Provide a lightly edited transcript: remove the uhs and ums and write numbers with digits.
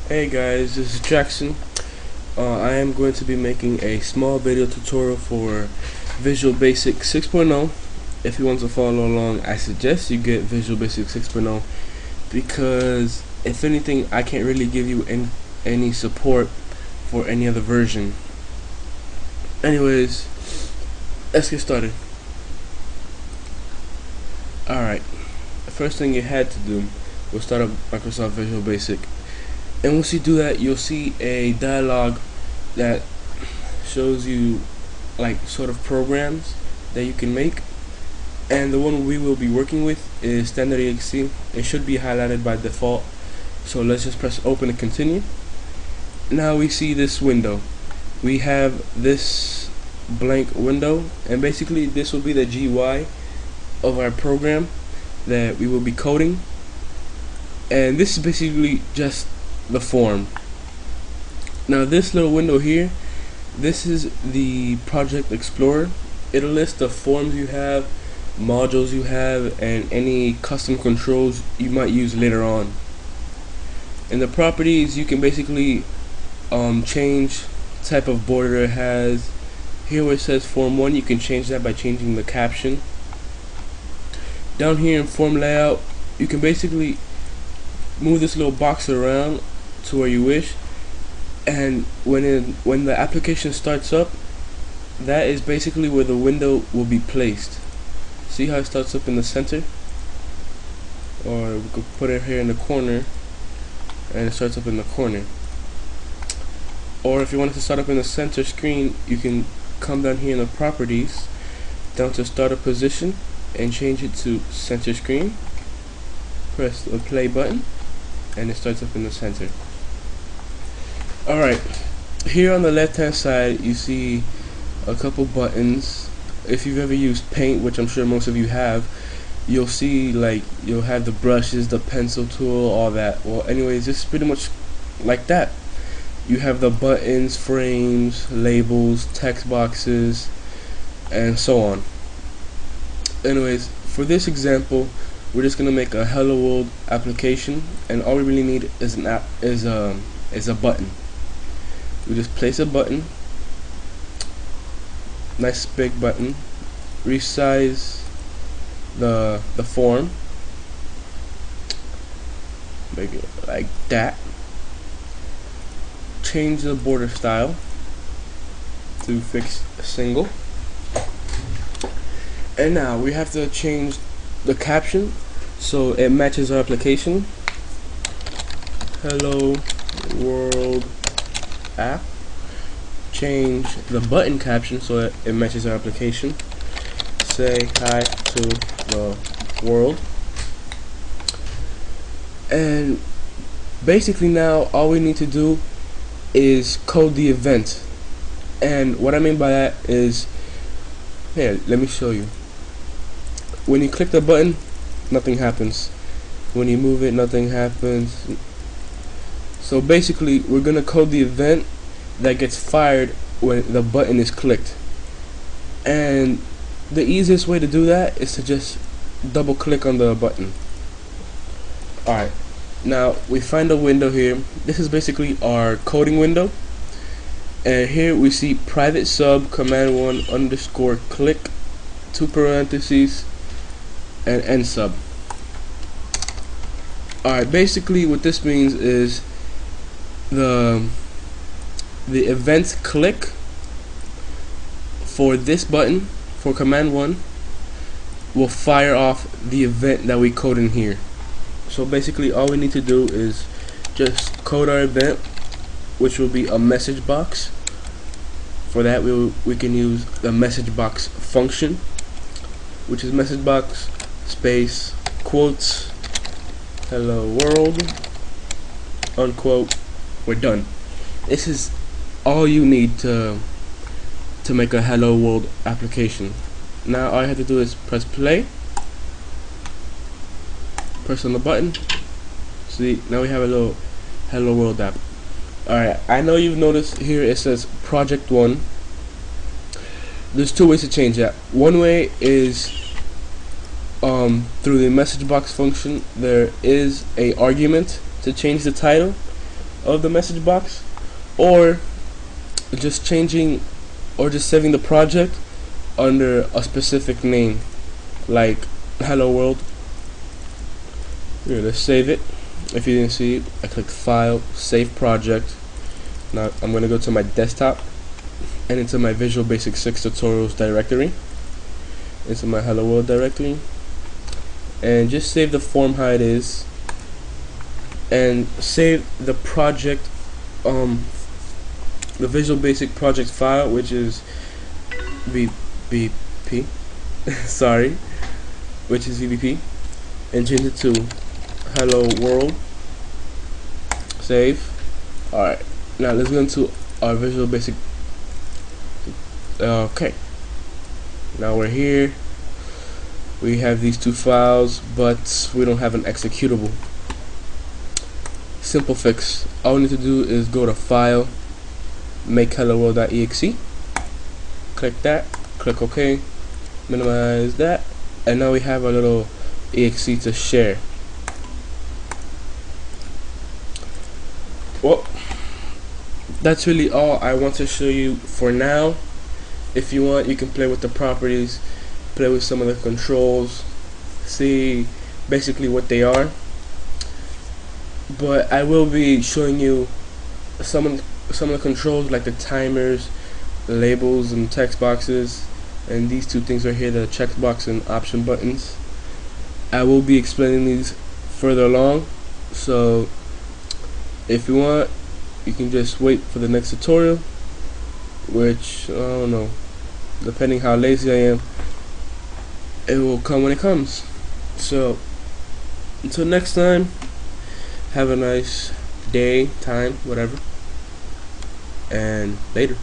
Hey guys, this is Jackson. I am going to be making a small video tutorial for Visual Basic 6.0. If you want to follow along, I suggest you get Visual Basic 6.0 because if anything, I can't really give you any support for any other version. Anyways, let's get started. Alright, the first thing you had to do was start up Microsoft Visual Basic. And once you do that, you'll see a dialog that shows you like sort of programs that you can make. And the one we will be working with is standard.exe. It should be highlighted by default. So let's just press open and continue. Now we see this window. We have this blank window, and basically this will be the GUI of our program that we will be coding. And this is basically just the form. Now this little window here, this is the Project Explorer. It'll list the forms you have, modules you have, and any custom controls you might use later on. In the properties, you can basically change type of border it has. Here where it says form 1, you can change that by changing the caption. Down here in form layout, you can basically move this little box around to where you wish, and when the application starts up, that is basically where the window will be placed. See how it starts up in the center, or we could put it here in the corner and it starts up in the corner. Or if you want it to start up in the center screen, you can come down here in the properties, down to startup position, and change it to center screen. Press the play button and it starts up in the center. Alright, here on the left hand side you see a couple buttons. If you've ever used Paint, which I'm sure most of you have, you'll see you'll have the brushes, the pencil tool, all that. Well, anyways, this is pretty much like that. You have the buttons, frames, labels, text boxes, and so on. Anyways, for this example, we're just gonna make a Hello World application, and all we really need is a button. We just place a button, nice big button, resize the form, make it like that, change the border style to fix single, and now we have to change the caption so it matches our application. Hello World app. Change the button caption so it matches our application. Say hi to the world. And basically now all we need to do is code the event. And what I mean by that is, here, let me show you. When you click the button, nothing happens. When you move it, nothing happens. So basically, we're gonna code the event that gets fired when the button is clicked. And the easiest way to do that is to just double click on the button. Alright, now we find a window here. This is basically our coding window. And here we see private sub command 1 underscore click 2 parentheses and end sub. Alright, basically what this means is the event click for this button, for command 1, will fire off the event that we code in here. So basically all we need to do is just code our event, which will be a message box. For that we can use the message box function, which is message box space quotes hello world unquote. We're done. This is all you need to make a Hello World application. Now all I have to do is press play, press on the button. See, now we have a little Hello World app. Alright, I know you've noticed here it says Project 1. There's two ways to change that. One way is through the message box function. There is a argument to change the title, of the message box, or just changing or just saving the project under a specific name like hello world. Here, let's save it. If you didn't see it, I click file, save project. Now I'm going to go to my desktop and into my Visual Basic 6 tutorials directory, into my hello world directory, and just save the form how it is, and save the project, the Visual Basic project file, which is VBP sorry, which is VBP, and change it to hello world. Save. Alright, now let's go into our Visual Basic. Okay, now we're here. We have these two files, but we don't have an executable. Simple fix. All we need to do is go to file, make hello world.exe, click that, click OK, minimize that, and now we have our little exe to share. Well, that's really all I want to show you for now. If you want, you can play with the properties, play with some of the controls, see basically what they are. But I will be showing you some of the controls, like the timers, the labels, and text boxes, and these two things right here, the checkbox and option buttons. I will be explaining these further along, so if you want, you can just wait for the next tutorial, which I don't know, depending how lazy I am, it will come when it comes. So until next time, have a nice day, time, whatever, and later.